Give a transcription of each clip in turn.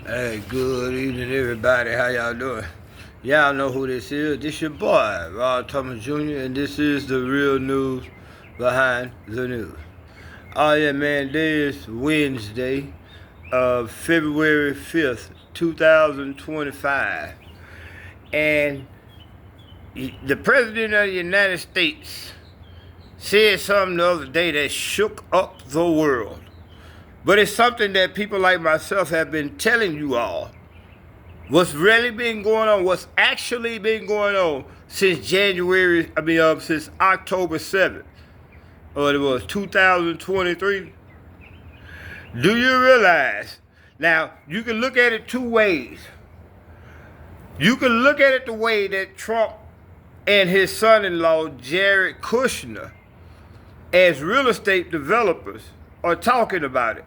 Hey, good evening, everybody. How y'all doing? Y'all know who this is. This your boy, Rod Thomas Jr., and this is the real news behind the news. Oh, yeah, man, today is Wednesday, February 5th, 2025. And the President of the United States said something the other day that shook up the world. But it's something that people like myself have been telling you all. What's really been going on, what's actually been going on since since October 7th, or it was 2023. Do you realize? Now, you can look at it two ways. You can look at it the way that Trump and his son-in-law, Jared Kushner, as real estate developers, are talking about it.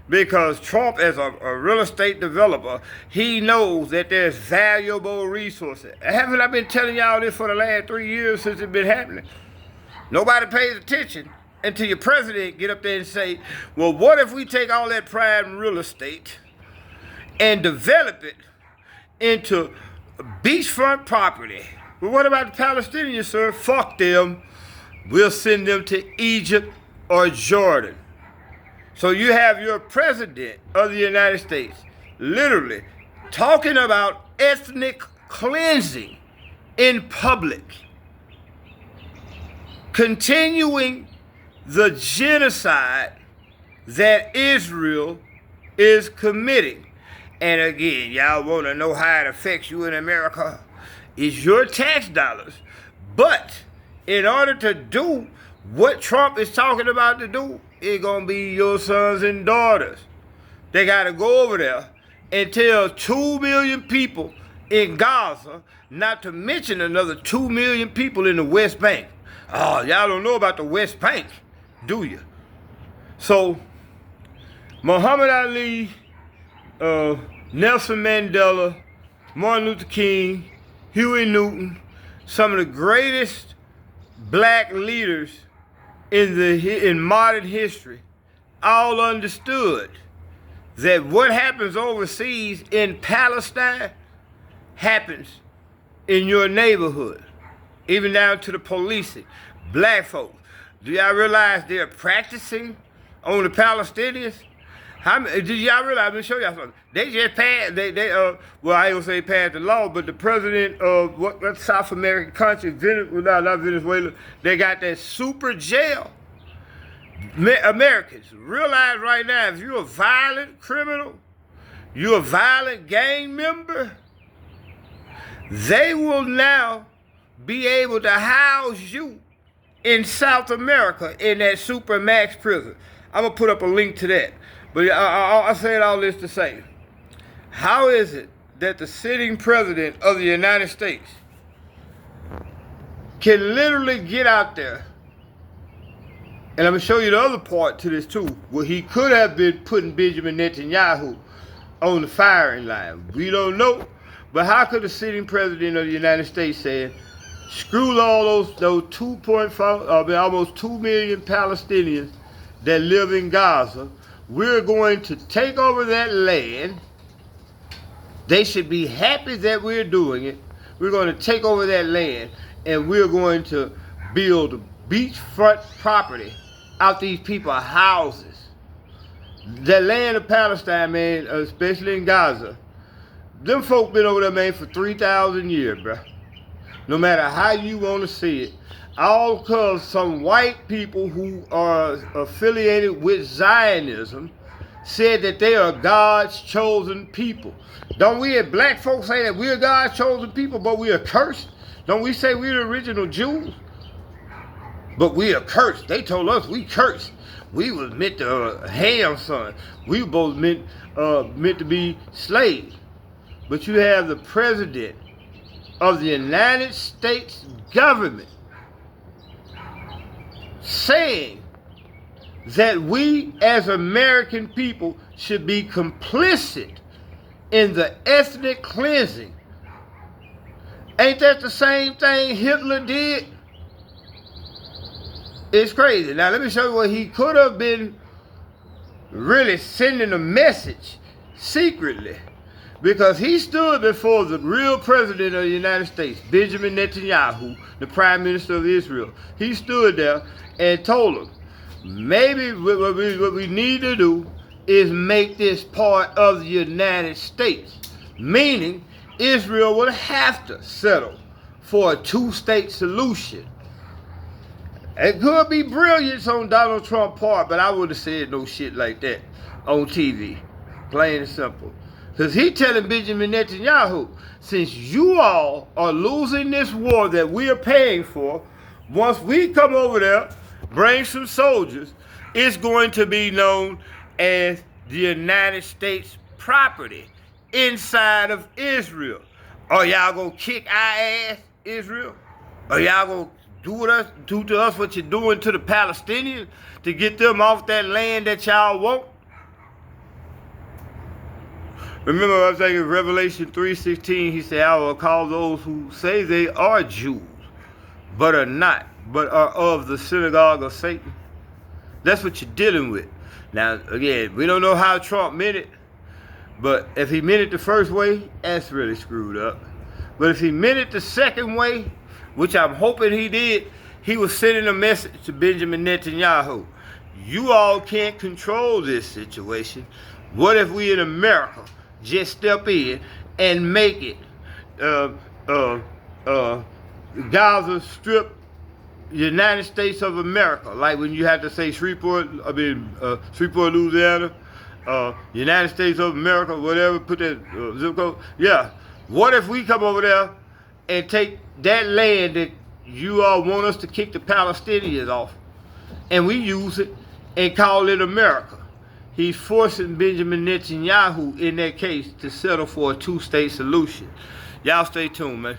Because Trump, as a real estate developer, he knows that there's valuable resources. Haven't I been telling y'all this for the last 3 years since it's been happening? Nobody pays attention until your president get up there and say, well, what if we take all that prime real estate and develop it into beachfront property? Well, what about the Palestinians, sir? Fuck them. We'll send them to Egypt or Jordan. So you have your president of the United States literally talking about ethnic cleansing in public, continuing the genocide that Israel is committing. And again, y'all want to know how it affects you in America? It's your tax dollars. But in order to do what Trump is talking about to do, it's going to be your sons and daughters. They got to go over there and tell 2 million people in Gaza, not to mention another 2 million people in the West Bank. Oh, y'all don't know about the West Bank, do you? So, Muhammad Ali, Nelson Mandela, Martin Luther King, Huey Newton, some of the greatest black leaders in modern history, all understood that what happens overseas in Palestine happens in your neighborhood, even down to the policing. Black folks, do y'all realize they're practicing on the Palestinians? Did y'all realize? Let me show y'all something. They just passed, well, I ain't gonna say passed the law, but the president of what South American country, not Venezuela, they got that super jail. Americans, realize right now, if you're a violent criminal, you're a violent gang member, they will now be able to house you in South America in that super max prison. I'm gonna put up a link to that. But I said all this to say, how is it that the sitting president of the United States can literally get out there, and I'm going to show you the other part to this too, where he could have been putting Benjamin Netanyahu on the firing line. We don't know, but how could the sitting president of the United States say, screw all those 2.5, almost 2 million Palestinians that live in Gaza, we're going to take over that land. They should be happy that we're doing it. We're going to take over that land, and we're going to build beachfront property out these people's houses. The land of Palestine, man, especially in Gaza, them folk been over there, man, for 3,000 years, bruh. No matter how you want to see it. All because some white people who are affiliated with Zionism said that they are God's chosen people. Don't we as black folks say that we're God's chosen people, but we are cursed? Don't we say we're the original Jews? But we are cursed. They told us we cursed. We was meant to Ham's son. We were both meant to be slaves. But you have the president of the United States government saying that we as American people should be complicit in the ethnic cleansing. Ain't that the same thing Hitler did? It's crazy. Now let me show you what he could have been really sending a message secretly Because he stood before the real president of the United States, Benjamin Netanyahu, the prime minister of Israel. He stood there and told him, maybe what we need to do is make this part of the United States. Meaning, Israel would have to settle for a two-state solution. It could be brilliance on Donald Trump's part, but I would have said no shit like that on TV. Plain and simple. Because he telling Benjamin Netanyahu, since you all are losing this war that we are paying for, once we come over there, bring some soldiers, it's going to be known as the United States property inside of Israel. Are y'all going to kick our ass, Israel? Are y'all going to do to us what you're doing to the Palestinians to get them off that land that y'all want? Remember, I was saying in Revelation 3:16, he said, I will call those who say they are Jews, but are not, but are of the synagogue of Satan. That's what you're dealing with. Now, again, we don't know how Trump meant it, but if he meant it the first way, that's really screwed up. But if he meant it the second way, which I'm hoping he did, he was sending a message to Benjamin Netanyahu. You all can't control this situation. What if we in America just step in and make it Gaza Strip, United States of America, like when you have to say Shreveport, Louisiana, United States of America, whatever, put that zip code. Yeah. What if we come over there and take that land that you all want us to kick the Palestinians off, and we use it and call it America? He's forcing Benjamin Netanyahu in that case to settle for a two-state solution. Y'all stay tuned, man.